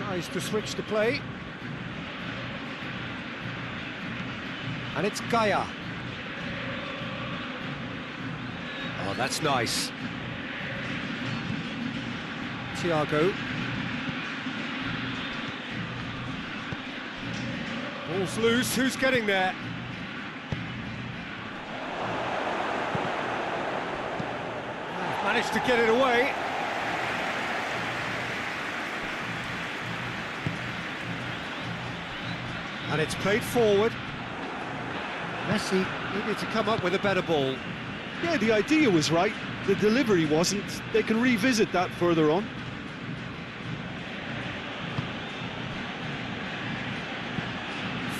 Tries to switch the play. And it's Gaia. Oh, that's nice. Thiago. Ball's loose, who's getting there? Managed to get it away. And it's played forward. Messi needed to come up with a better ball. Yeah, the idea was right, the delivery wasn't. They can revisit that further on.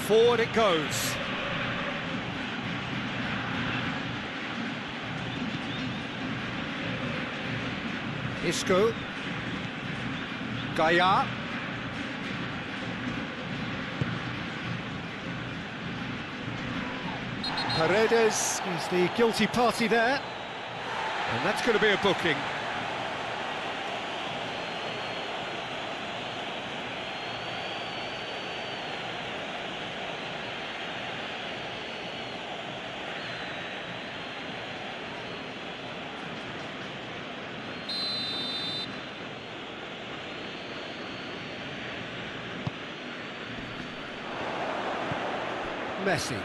Forward it goes. Isco. Gaia. Paredes, he's the guilty party there. And that's going to be a booking. Messi.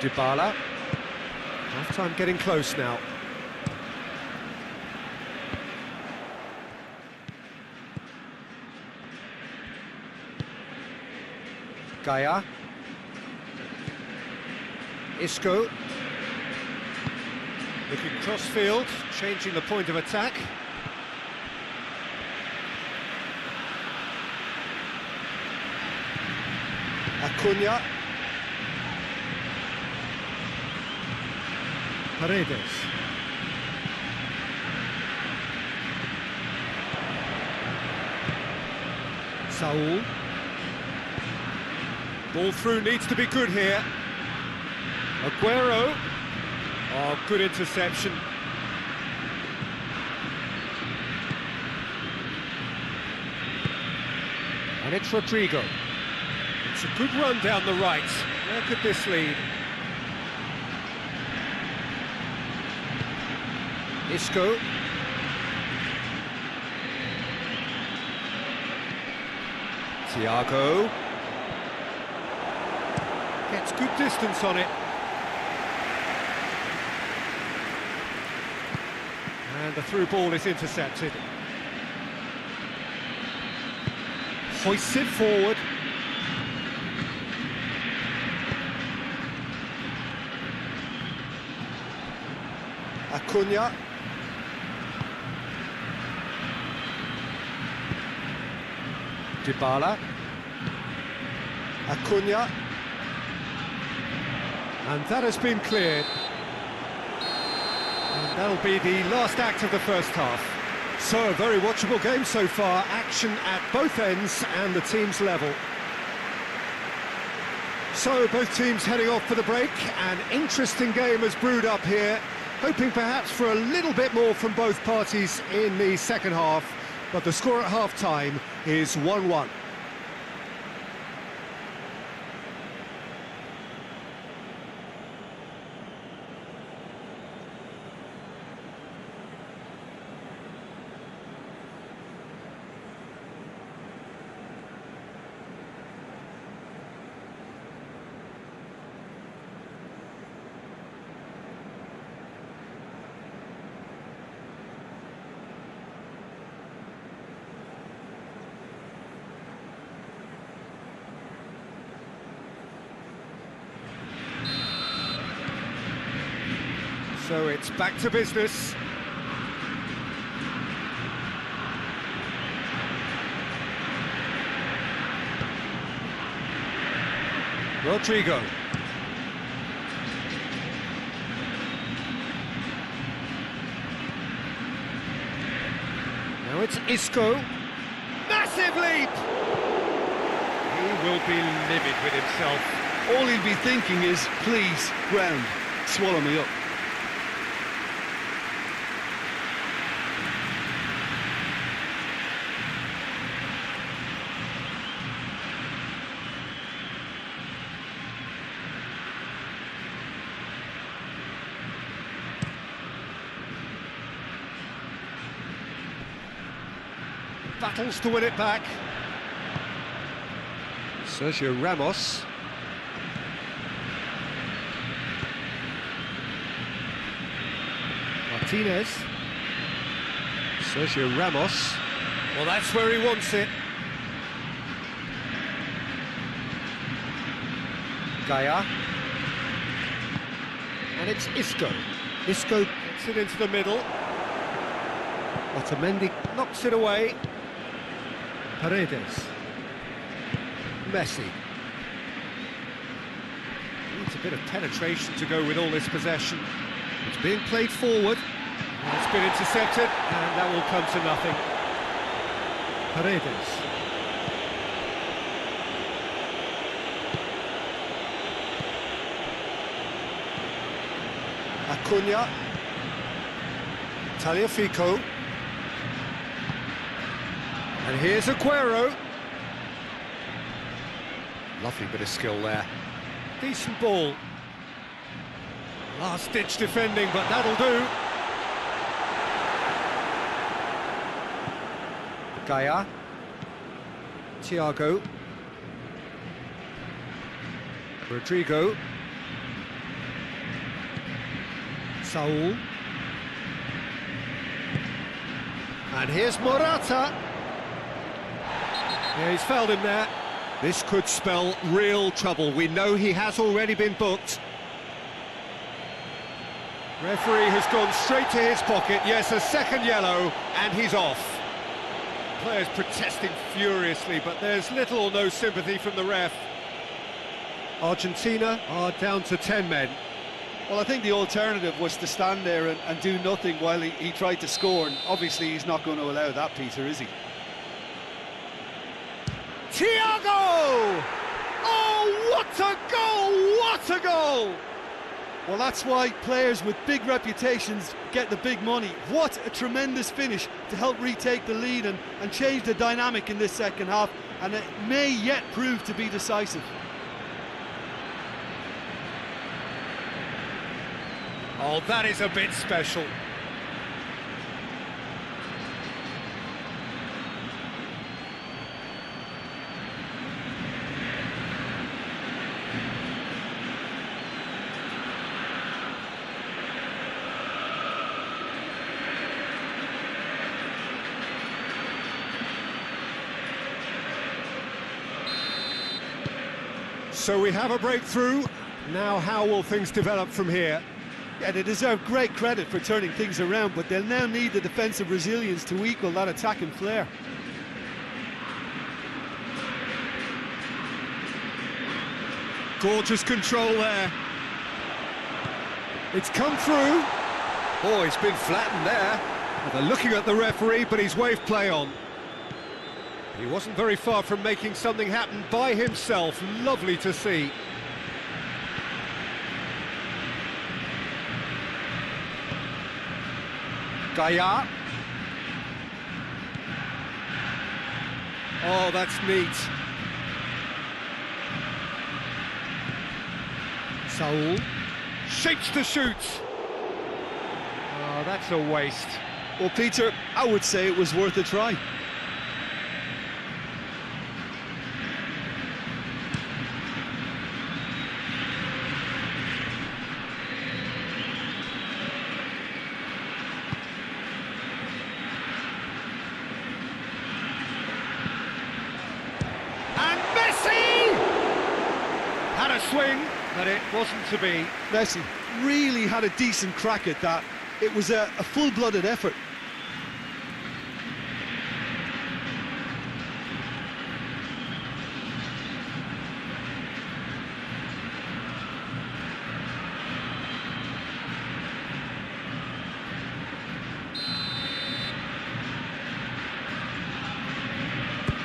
Dybala. Half-time getting close now. Gaia. Isco. Looking cross-field, changing the point of attack. Acuna. Paredes. Saul. Ball through needs to be good here. Aguero. Oh, good interception. And it's Rodrigo. It's a good run down the right. Where could this lead? Isco. Thiago. Gets good distance on it. And the through ball is intercepted. Hoists it forward. Acuna. Dybala. Acuna. And that has been cleared. And that'll be the last act of the first half. So, a very watchable game so far. Action at both ends and the team's level. So, both teams heading off for the break. An interesting game has brewed up here. Hoping perhaps for a little bit more from both parties in the second half. But the score at half-time is 1-1. So it's back to business. Rodrigo. Now it's Isco. Massive leap! He will be livid with himself. All he'll be thinking is, please, ground, swallow me up. battles to win it back. Sergio Ramos. Martinez. Sergio Ramos. Well, that's where he wants it. Gaia. And it's Isco. Isco gets it into the middle. Otamendi knocks it away. Paredes. Messi. Needs a bit of penetration to go with all this possession. It's being played forward. It's been intercepted, and that will come to nothing. Paredes. Acuna. Tagliafico. And here's Aguero. Lovely bit of skill there. Decent ball. Last-ditch defending, but that'll do. Gaia. Thiago. Rodrigo. Saul. And here's Morata. Yeah, he's fouled him there. This could spell real trouble. We know he has already been booked. Referee has gone straight to his pocket. Yes, a second yellow, and he's off. Players protesting furiously, but there's little or no sympathy from the ref. Argentina are down to 10 men. Well, I think the alternative was to stand there and do nothing while he tried to score, and obviously he's not going to allow that, Peter, is he? Thiago! Oh, what a goal! What a goal! Well, that's why players with big reputations get the big money. What a tremendous finish to help retake the lead and change the dynamic in this second half, and it may yet prove to be decisive. Oh, that is a bit special. So we have a breakthrough. Now how will things develop from here? Yeah, they deserve great credit for turning things around, but they'll now need the defensive resilience to equal that attacking flair. Gorgeous control there. It's come through. Oh, it's been flattened there. Well, they're looking at the referee, but he's waved play on. He wasn't very far from making something happen by himself. Lovely to see. Gaia. Oh, that's neat. Saul. Shapes to shoot. Oh, that's a waste. Well, Peter, I would say it was worth a try. Had a swing, but it wasn't to be. Messi really had a decent crack at that. It was a full-blooded effort.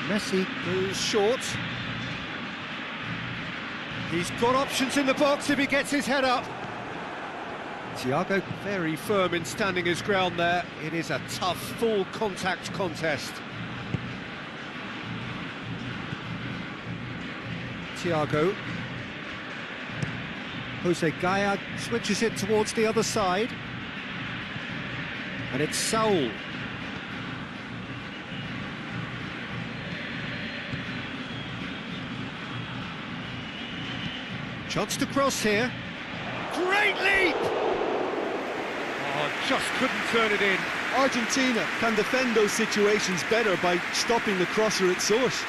Messi goes short. He's got options in the box if he gets his head up. Thiago very firm in standing his ground there. It is a tough, full contact contest. Thiago. Jose Gaia switches it towards the other side. And it's Saul. Chance to cross here. Great leap! Oh, just couldn't turn it in. Argentina can defend those situations better by stopping the crosser at source.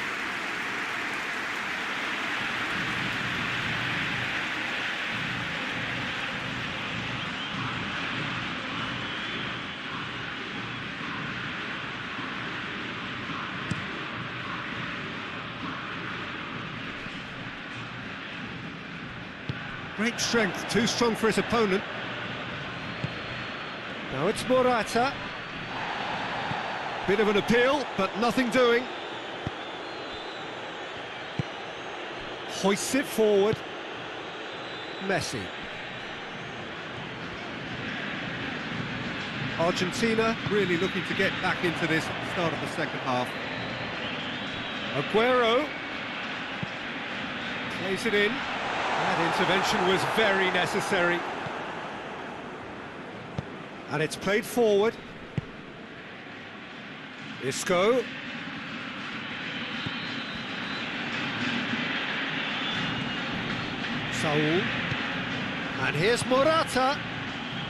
Great strength, too strong for his opponent. Now it's Morata. Bit of an appeal, but nothing doing. Hoists it forward. Messi. Argentina really looking to get back into this at the start of the second half. Aguero. Plays it in. That intervention was very necessary. And it's played forward. Isco. Saul. And here's Morata.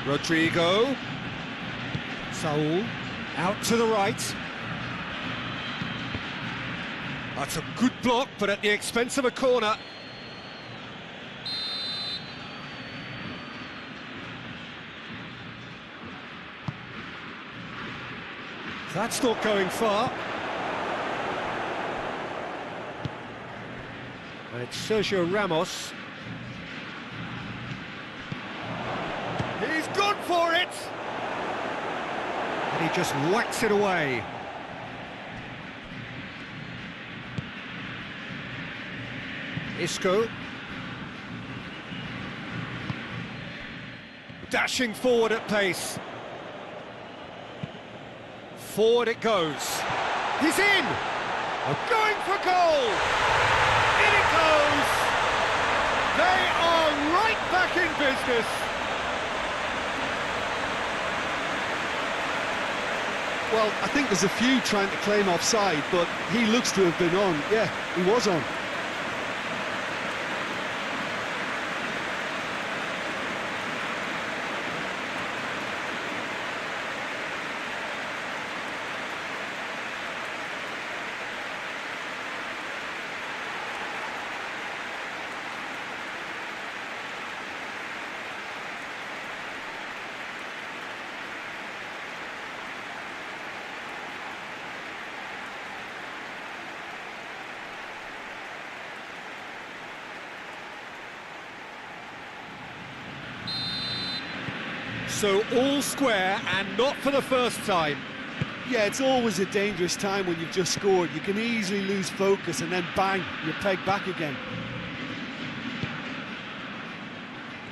Rodrigo. Saul. Out to the right. That's a good block, but at the expense of a corner. That's not going far. And it's Sergio Ramos. He's gone for it! And he just whacks it away. Isco. Dashing forward at pace. Forward it goes. He's in! Going for goal! In it goes! They are right back in business! Well, I think there's a few trying to claim offside, but he looks to have been on. Yeah, he was on. So all square, and not for the first time. Yeah, it's always a dangerous time when you've just scored. You can easily lose focus and then bang, you're pegged back again.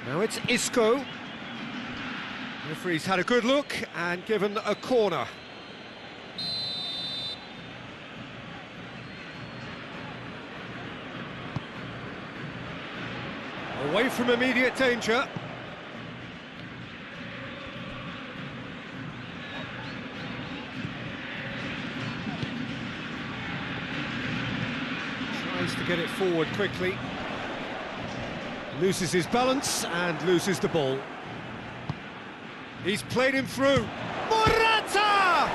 Now it's Isco. The referee's had a good look and given a corner. Away from immediate danger. Tries to get it forward quickly. Loses his balance and loses the ball. He's played him through. Morata!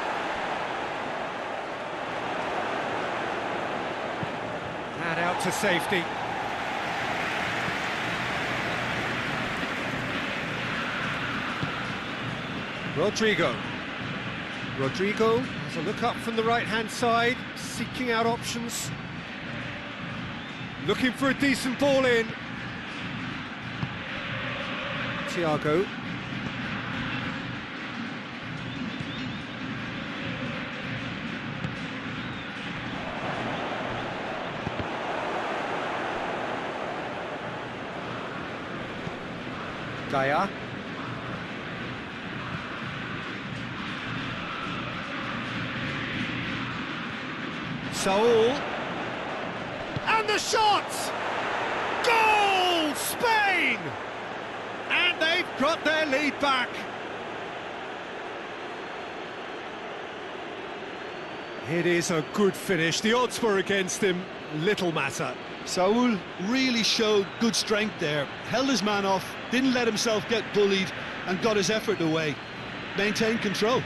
And out to safety. Rodrigo. Rodrigo has a look up from the right-hand side, seeking out options. Looking for a decent ball in. Thiago. Daya. Saul. And the shot! Goal! Spain! And they've got their lead back. It is a good finish. The odds were against him. Little matter. Saul really showed good strength there, held his man off, didn't let himself get bullied and got his effort away. Maintained control.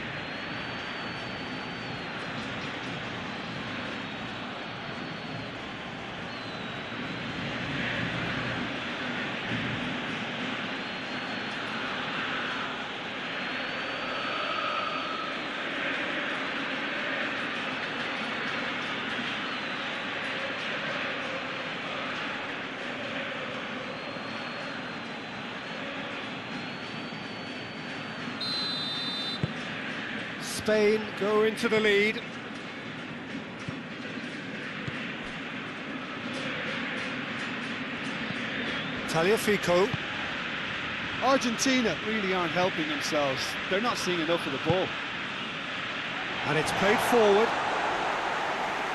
Spain go into the lead. Tagliafico. Argentina really aren't helping themselves. They're not seeing enough of the ball. And it's played forward.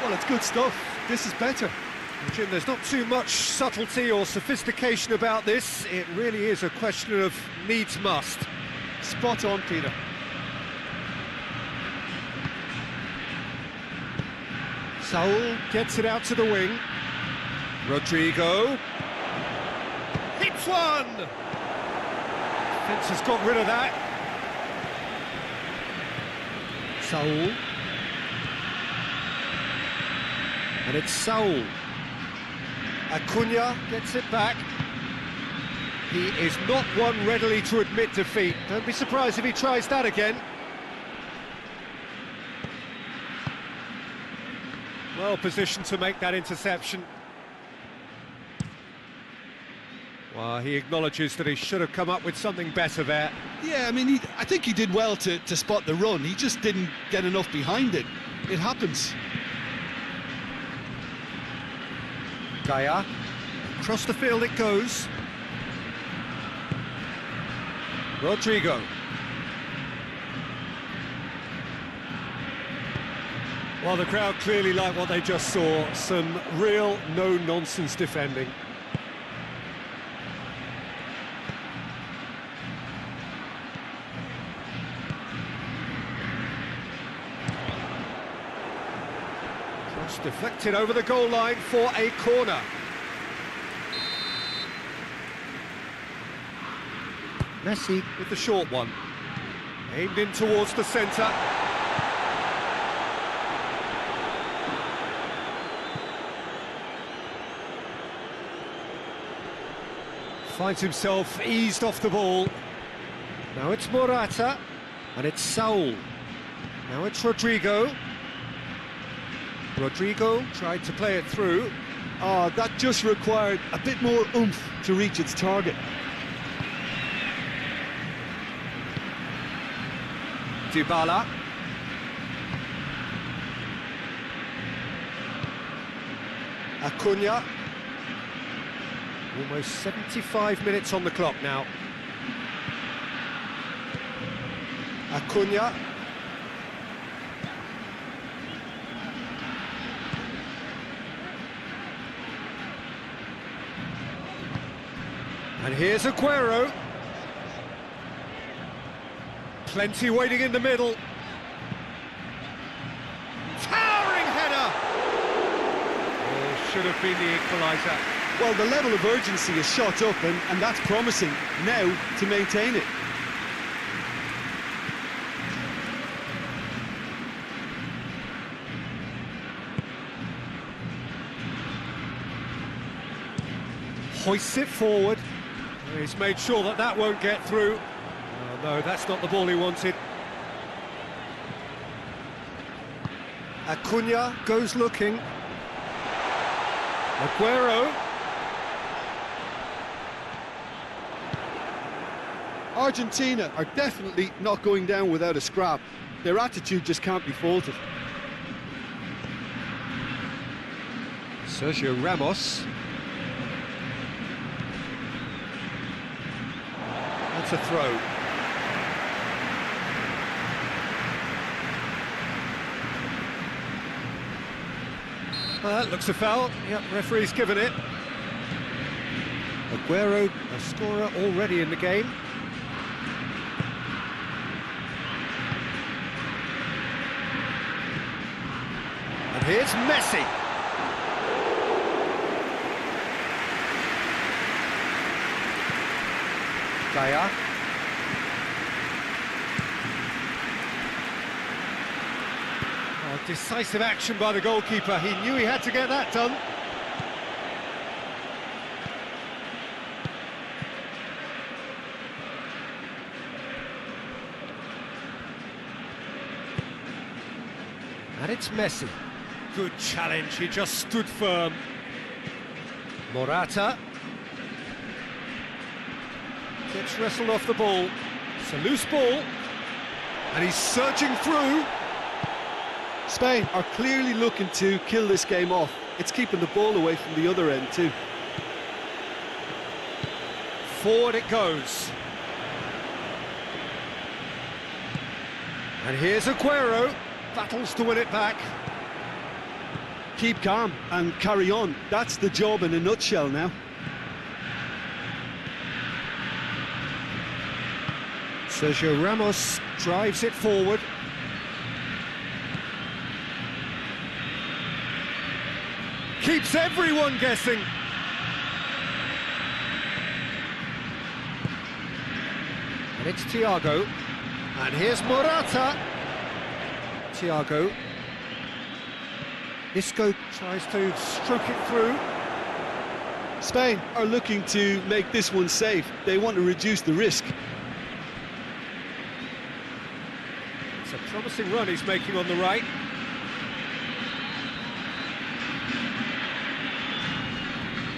Well, it's good stuff. This is better. Jim, there's not too much subtlety or sophistication about this. It really is a question of needs must. Spot on, Peter. Saul gets it out to the wing. Rodrigo. Hits one! Defence has got rid of that. Saul. And it's Saul. Acuna gets it back. He is not one readily to admit defeat. Don't be surprised if he tries that again. Well positioned to make that interception. Well, he acknowledges that he should have come up with something better there. Yeah, I mean, I think he did well to spot the run. He just didn't get enough behind it. It happens. Gaia. Across the field it goes. Rodrigo. Well, the crowd clearly like what they just saw. Some real no-nonsense defending. Cross deflected over the goal line for a corner. Messi with the short one. Aimed in towards the centre. Finds himself eased off the ball. Now it's Morata, and it's Saul. Now it's Rodrigo. Rodrigo tried to play it through. Oh, that just required a bit more oomph to reach its target. Dybala. Acuna. Almost 75 minutes on the clock now. Acuna. And here's Aguero. Plenty waiting in the middle. Towering header! Oh, should have been the equaliser. Well, the level of urgency is shot up, and that's promising now to maintain it. Hoists it forward. He's made sure that that won't get through. Oh, no, that's not the ball he wanted. Acuna goes looking. Aguero. Argentina are definitely not going down without a scrap. Their attitude just can't be faulted. Sergio Ramos. That's a throw. That looks a foul. Yep, referee's given it. Aguero, a scorer already in the game. And here's Messi. Kaya. Oh, decisive action by the goalkeeper. He knew he had to get that done. And it's Messi. Good challenge, he just stood firm. Morata. Gets wrestled off the ball. It's a loose ball. And he's surging through. Spain are clearly looking to kill this game off. It's keeping the ball away from the other end too. Forward it goes. And here's Aguero. Battles to win it back. Keep calm and carry on. That's the job in a nutshell now. Sergio Ramos drives it forward. Keeps everyone guessing. And it's Thiago. And here's Morata. Thiago. Isco tries to stroke it through. Spain are looking to make this one safe. They want to reduce the risk. It's a promising run he's making on the right.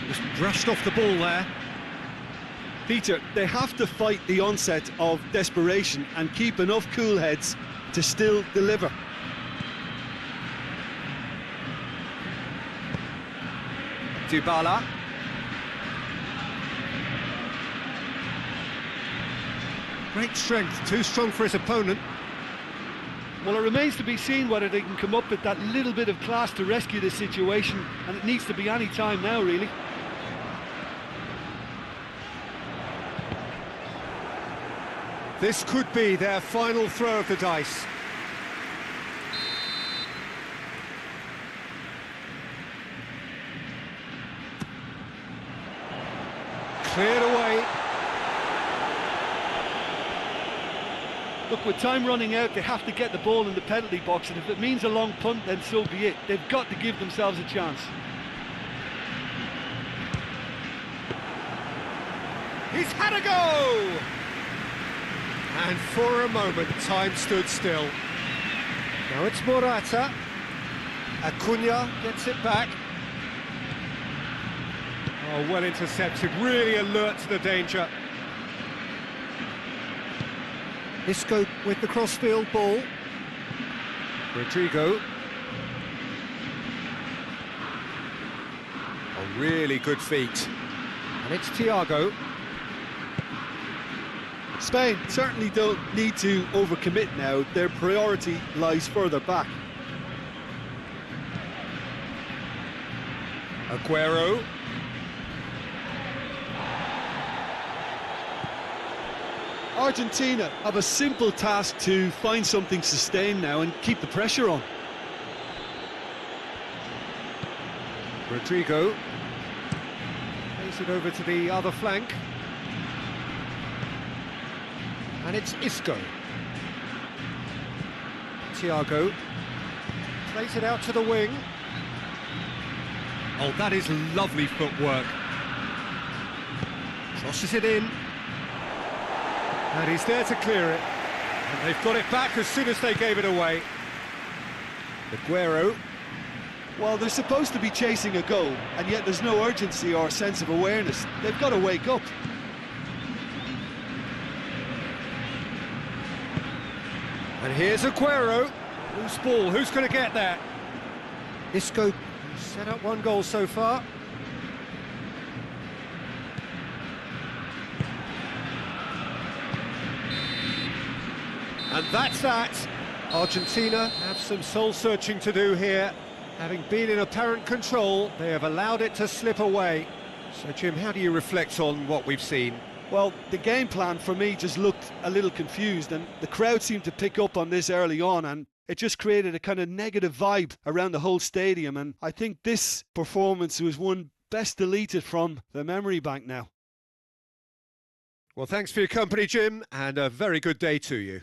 Just brushed off the ball there. Peter, they have to fight the onset of desperation and keep enough cool heads to still deliver. Dybala. Great strength, too strong for his opponent. Well, it remains to be seen whether they can come up with that little bit of class to rescue this situation, and it needs to be any time now, really. This could be their final throw of the dice. Cleared away. Look, with time running out, they have to get the ball in the penalty box, and if it means a long punt, then so be it. They've got to give themselves a chance. He's had a go! And for a moment, time stood still. Now it's Morata. Acuna gets it back. Oh, well intercepted, really alert to the danger. Isco with the crossfield ball. Rodrigo. Oh, really good feet. And it's Thiago. Spain certainly don't need to overcommit now. Their priority lies further back. Aguero. Argentina have a simple task to find something sustained now and keep the pressure on. Rodrigo. Plays it over to the other flank. And it's Isco. Thiago. Plays it out to the wing. Oh, that is lovely footwork. Crosses it in. And he's there to clear it. And they've got it back as soon as they gave it away. Aguero. Well, they're supposed to be chasing a goal, and yet there's no urgency or sense of awareness. They've got to wake up. And here's Aguero. Loose ball, who's going to get that? Isco set up one goal so far. And that's that. Argentina have some soul-searching to do here. Having been in apparent control, they have allowed it to slip away. So, Jim, how do you reflect on what we've seen? Well, the game plan for me just looked a little confused, and the crowd seemed to pick up on this early on, and it just created a kind of negative vibe around the whole stadium, and I think this performance was one best deleted from the memory bank now. Well, thanks for your company, Jim, and a very good day to you.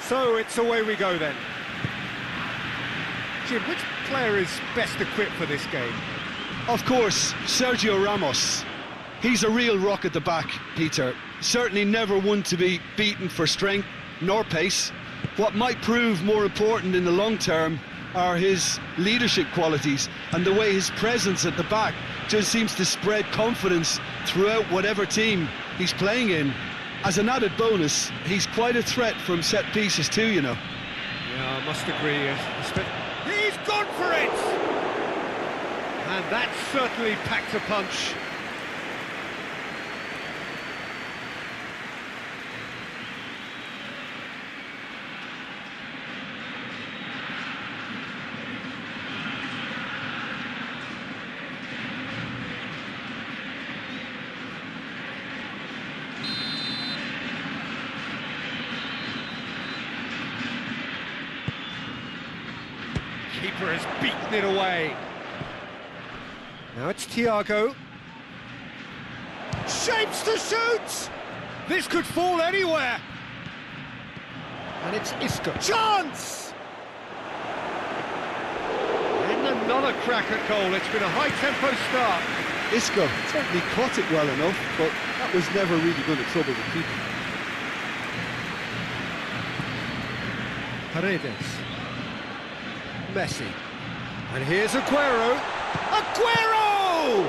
So it's away we go then. Jim, which player is best equipped for this game? Of course, Sergio Ramos. He's a real rock at the back, Peter. Certainly never one to be beaten for strength nor pace. What might prove more important in the long term are his leadership qualities and the way his presence at the back just seems to spread confidence throughout whatever team he's playing in. As an added bonus, he's quite a threat from set pieces too, you know. Yeah, I must agree. He's gone for it! And that certainly packed a punch. Keeper has beaten it away. Now it's Thiago. Shapes to shoot! This could fall anywhere. And it's Isco. Chance! And another crack at goal. It's been a high-tempo start. Isco certainly caught it well enough, but that was never really going to trouble the keeper. Paredes. Messi. And here's Aguero. Aguero!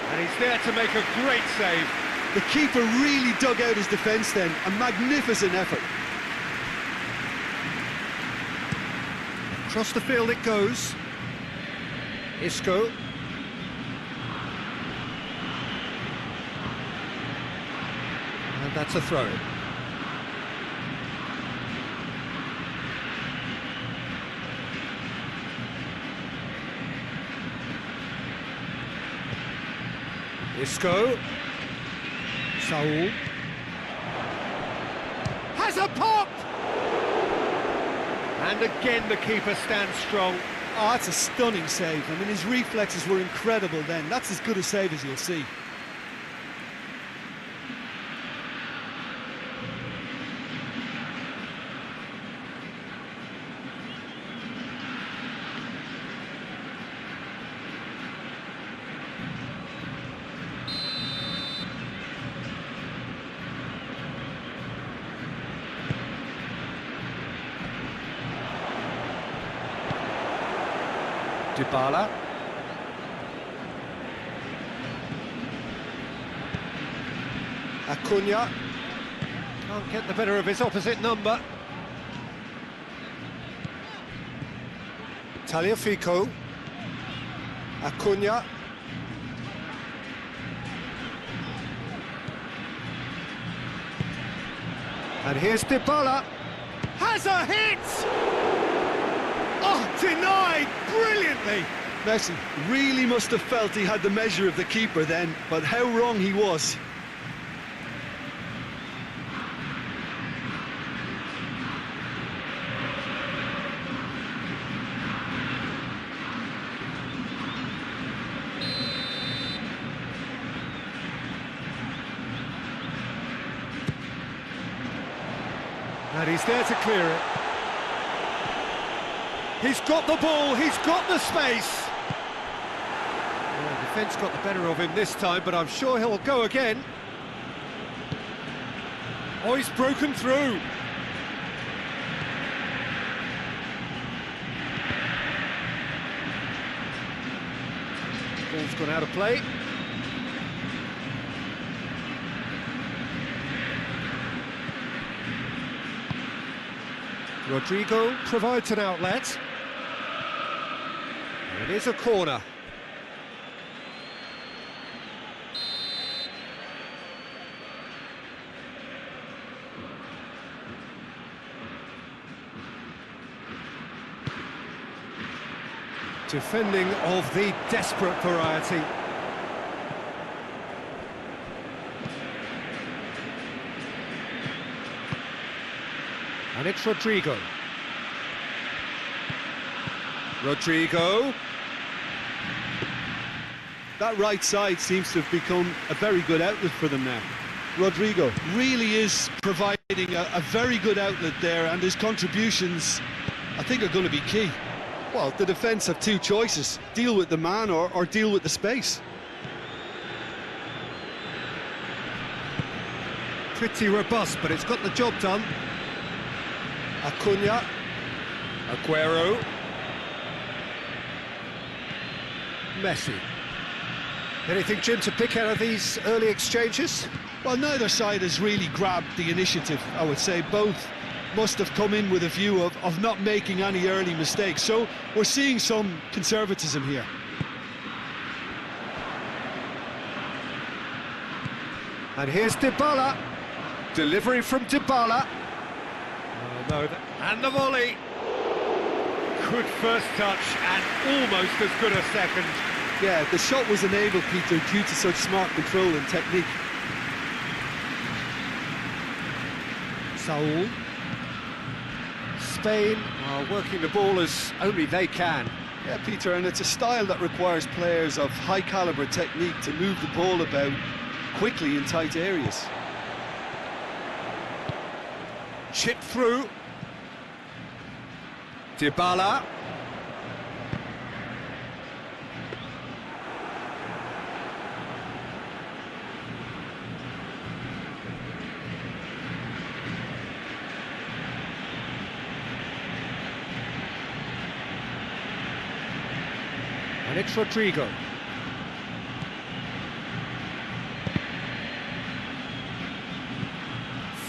And he's there to make a great save. The keeper really dug out his defence then. A magnificent effort. Across the field it goes. Isco. And that's a throw. Isco. Saul. Has a pop! And again the keeper stands strong. Oh, that's a stunning save. I mean, his reflexes were incredible then. That's as good a save as you'll see. Dybala. Acuna. Can't get the better of his opposite number. Tagliafico. Acuna. And here's Dybala. Has a hit! Oh, denied brilliantly! Messi really must have felt he had the measure of the keeper then, but how wrong he was. And he's there to clear it. He's got the ball, he's got the space. Well, the defence got the better of him this time, but I'm sure he'll go again. Oh, he's broken through. Ball's gone out of play. Rodrigo provides an outlet. It is a corner. Defending of the desperate variety. And it's Rodrigo. Rodrigo. That right side seems to have become a very good outlet for them now. Rodrigo really is providing a very good outlet there, and his contributions, I think, are going to be key. Well, the defence have two choices: deal with the man or deal with the space. Pretty robust, but it's got the job done. Acuna, Aguero. Messi. Anything, Jim, to pick out of these early exchanges? Well, neither side has really grabbed the initiative, I would say. Both must have come in with a view of not making any early mistakes. So we're seeing some conservatism here. And here's Dybala. Delivery from Dybala. Oh, no, and the volley. Good first touch and almost as good a second. Yeah, the shot was enabled, Peter, due to such smart control and technique. Saul. Spain are working the ball as only they can. Yeah, Peter, and it's a style that requires players of high-caliber technique to move the ball about quickly in tight areas. Chip through. Dybala. And it's Rodrigo.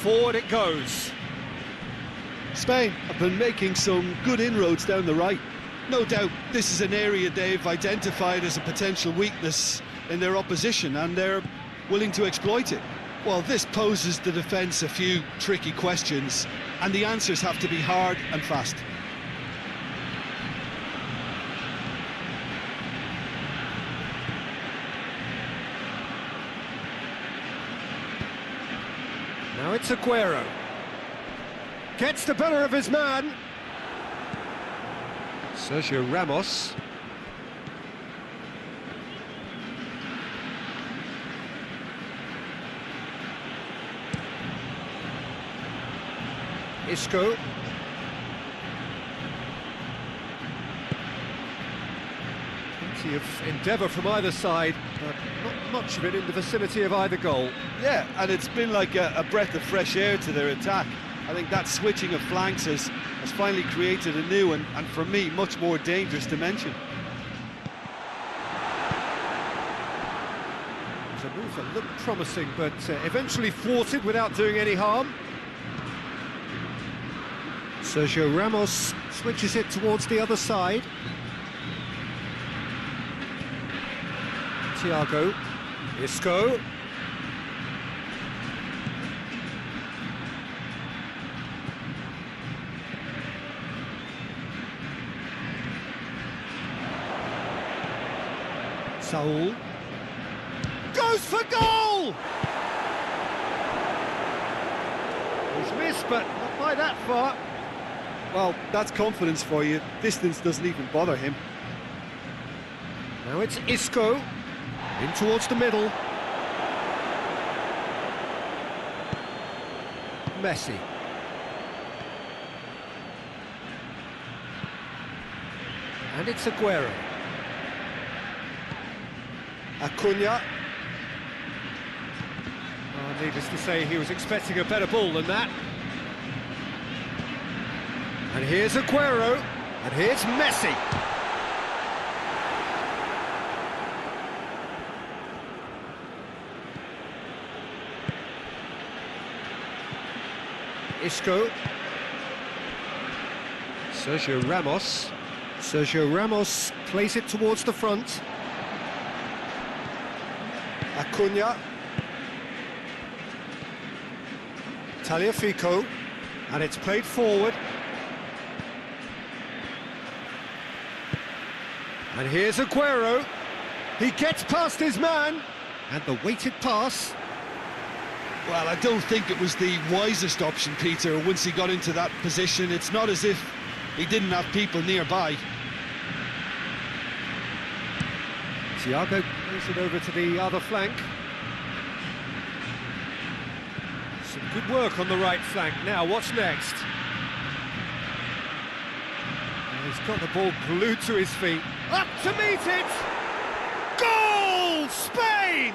Forward it goes. Spain have been making some good inroads down the right. No doubt this is an area they've identified as a potential weakness in their opposition, and they're willing to exploit it. Well, this poses the defence a few tricky questions, and the answers have to be hard and fast. Now it's Aguero. Gets the better of his man. Sergio Ramos. Isco. Plenty of endeavour from either side, but not much of it in the vicinity of either goal. Yeah, and it's been like a breath of fresh air to their attack. I think that switching of flanks has finally created a new and for me, much more dangerous dimension. It's a move that looked promising, but eventually thwarted without doing any harm. Sergio Ramos switches it towards the other side. Thiago. Isco. Saul goes for goal! He's missed, but not by that far. Well, that's confidence for you. Distance doesn't even bother him. Now it's Isco, in towards the middle. Messi. And it's Aguero. Acuna. Oh, needless to say, he was expecting a better ball than that. And here's Aguero, and here's Messi. Isco. Sergio Ramos. Sergio Ramos plays it towards the front. Acuna. Tagliafico, and it's played forward. And here's Aguero. He gets past his man, and the weighted pass. Well, I don't think it was the wisest option, Peter, once he got into that position. It's not as if he didn't have people nearby. Thiago plays it over to the other flank. Some good work on the right flank. Now, what's next? He's got the ball glued to his feet. Up to meet it! Goal! Spain!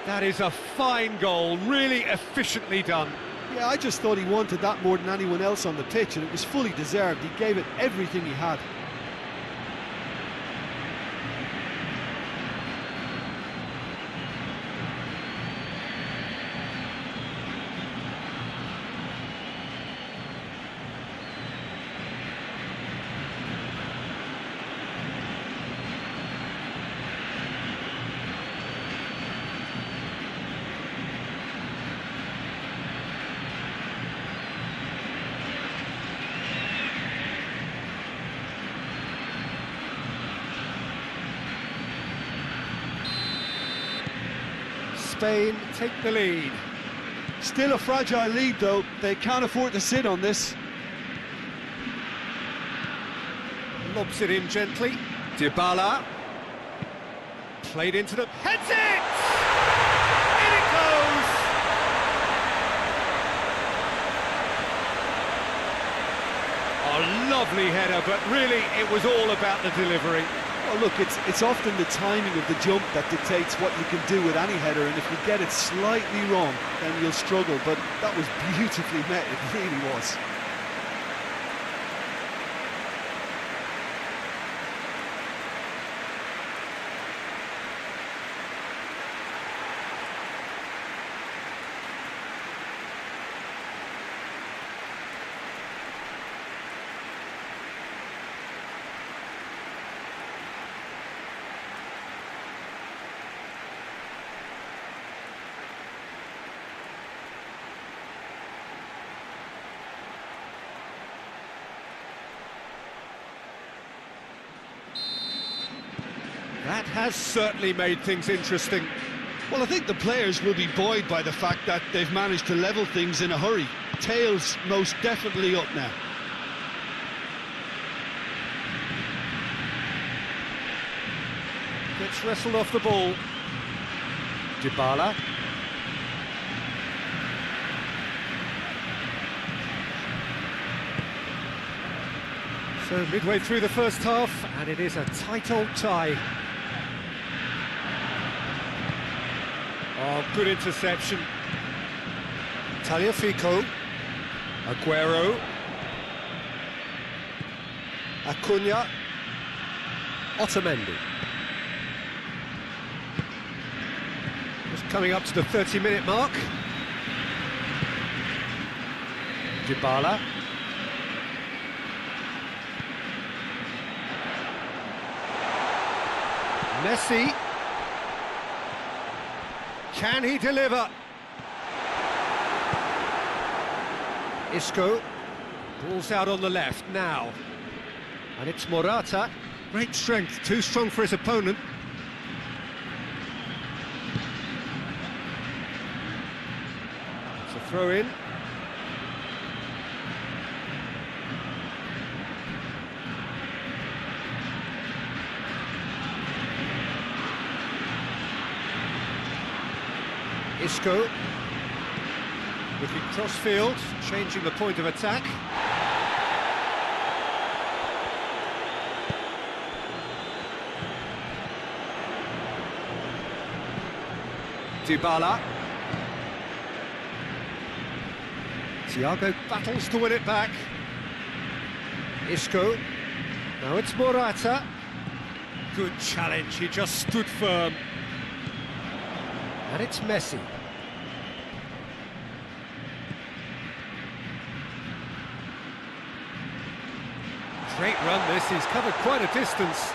That is a fine goal, really efficiently done. Yeah, I just thought he wanted that more than anyone else on the pitch, and it was fully deserved. He gave it everything he had. Spain take the lead. Still a fragile lead, though. They can't afford to sit on this. Lobs it in gently. Dybala. Played into the... Heads it! In it goes! A lovely header, but really it was all about the delivery. Well, look, it's often the timing of the jump that dictates what you can do with any header, and if you get it slightly wrong, then you'll struggle, but that was beautifully met, it really was. That has certainly made things interesting. Well, I think the players will be buoyed by the fact that they've managed to level things in a hurry. Tails most definitely up now. Gets wrestled off the ball. Dybala. So midway through the first half, and it is a tight old tie. Oh, good interception. Tagliafico. Aguero. Acuna. Otamendi. Just coming up to the 30-minute mark. Dybala. Messi. Can he deliver? Isco. Ball's out on the left now. And it's Morata. Great strength, too strong for his opponent. It's a throw in. Isco, looking cross-field, changing the point of attack. Dybala. Thiago battles to win it back. Isco. Now it's Morata. Good challenge, he just stood firm. And it's Messi. Great run this, he's covered quite a distance.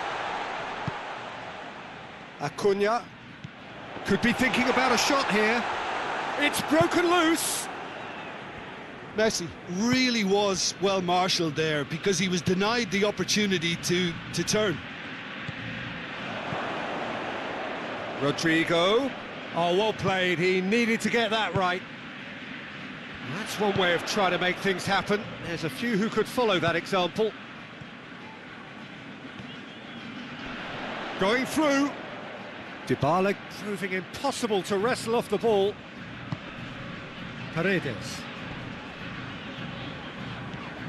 Acuna could be thinking about a shot here. It's broken loose. Messi really was well marshalled there because he was denied the opportunity to turn. Rodrigo. Oh, well played, he needed to get that right. That's one way of trying to make things happen. There's a few who could follow that example. Going through. Dybala proving impossible to wrestle off the ball. Paredes.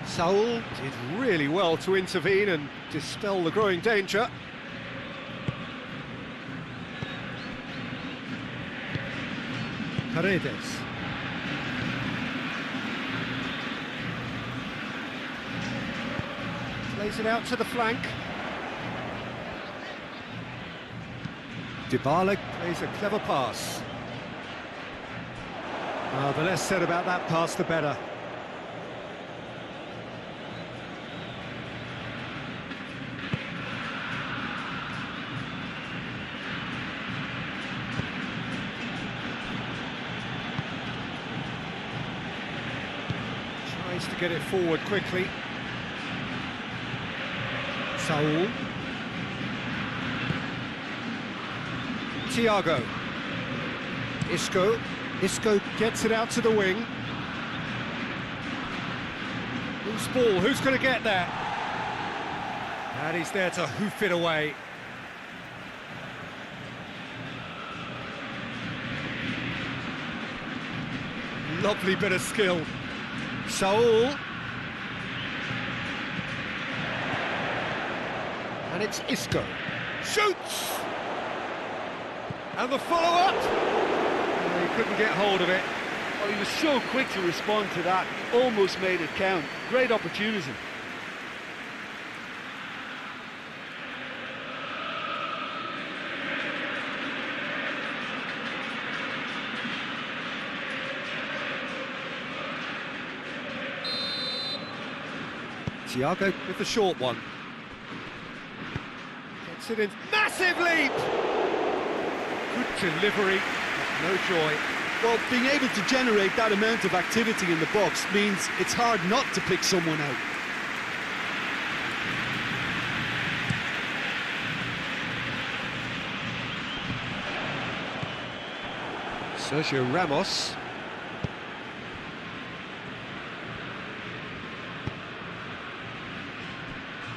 Saul did really well to intervene and dispel the growing danger. Paredes. Plays it out to the flank. Dybala plays a clever pass. The less said about that pass, the better. Tries to get it forward quickly. Saul. Thiago. Isco gets it out to the wing. Loose ball, who's going to get there? And he's there to hoof it away. Lovely bit of skill. Saul. And it's Isco. Shoots! And the follow-up! He couldn't get hold of it. Well, he was so quick to respond to that, almost made it count. Great opportunity. Thiago with the short one. Gets it in. Massive leap! Good delivery, no joy. Well, being able to generate that amount of activity in the box means it's hard not to pick someone out. Sergio Ramos.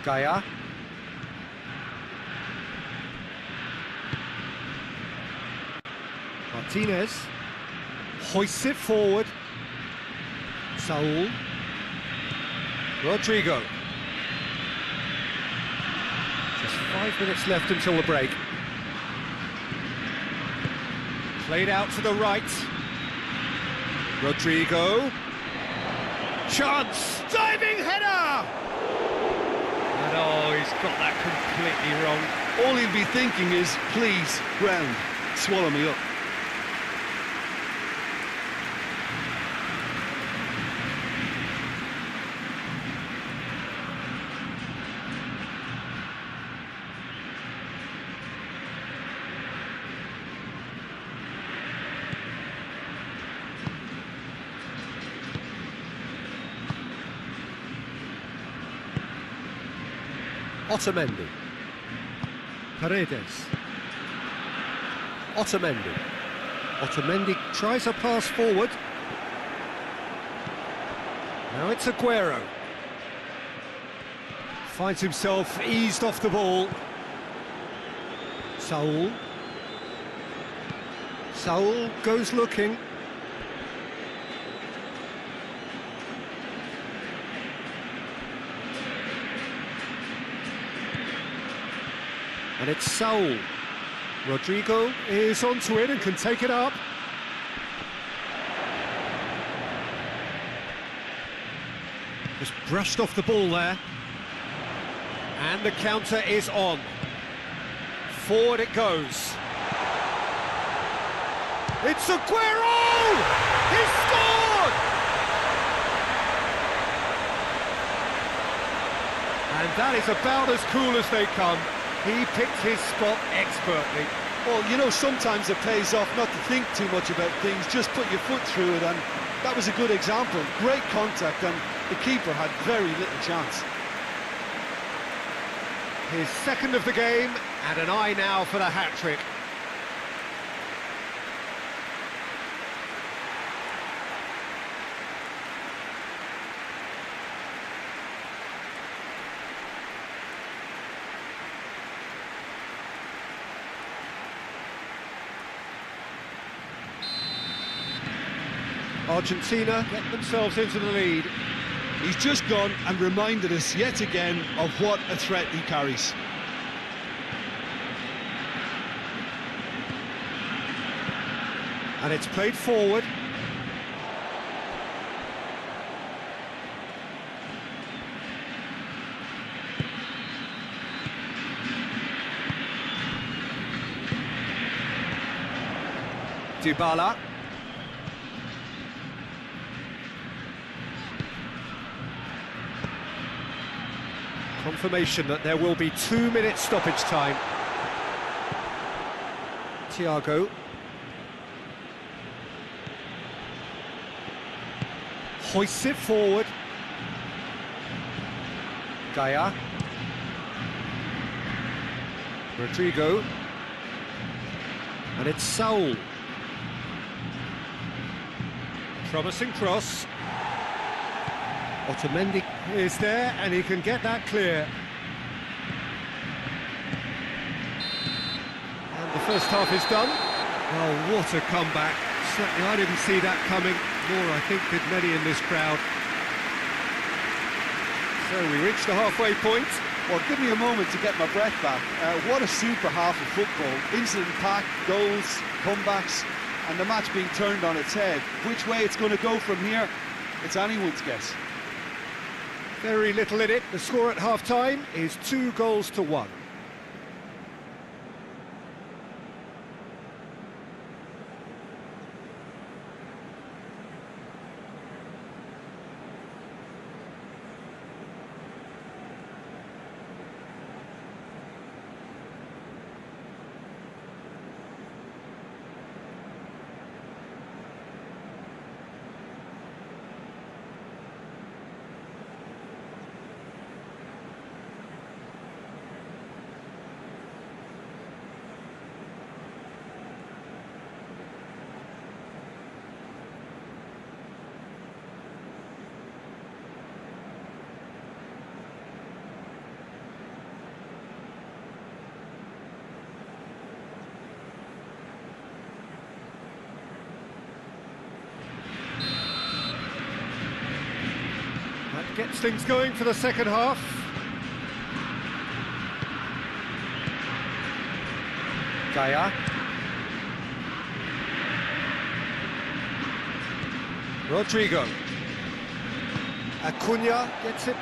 Gaia. Martinez hoists it forward. Saul. Rodrigo. Just 5 minutes left until the break. Played out to the right. Rodrigo. Chance! Diving header! And oh, he's got that completely wrong. All he'll be thinking is, please, ground, swallow me up. Otamendi. Paredes. Otamendi. Otamendi tries a pass forward. Now it's Aguero. Finds himself eased off the ball. Saul. Saul goes looking. And it's Saul. Rodrigo is onto it and can take it up. Just brushed off the ball there. And the counter is on. Forward it goes. It's Aguero! He scored! And that is about as cool as they come. He picked his spot expertly. Well, you know, sometimes it pays off not to think too much about things, just put your foot through it, and that was a good example. Great contact, and the keeper had very little chance. His second of the game, and an eye now for the hat-trick. Argentina get themselves into the lead. He's just gone and reminded us yet again of what a threat he carries. And it's played forward. Dybala. Confirmation that there will be 2-minute stoppage time. Thiago. Hoists it forward. Gaia. Rodrigo. And it's Saul. Promising cross. Otamendi is there, and he can get that clear. And the first half is done. Oh, what a comeback. Certainly I didn't see that coming, nor I think did many in this crowd. So we reached the halfway point. Well, give me a moment to get my breath back. What a super half of football. Incident-packed, goals, comebacks, and the match being turned on its head. Which way it's going to go from here, it's anyone's guess. Very little in it. The score at half-time is 2-1. Gets things going for the second half. Gaia. Rodrigo. Acuna gets it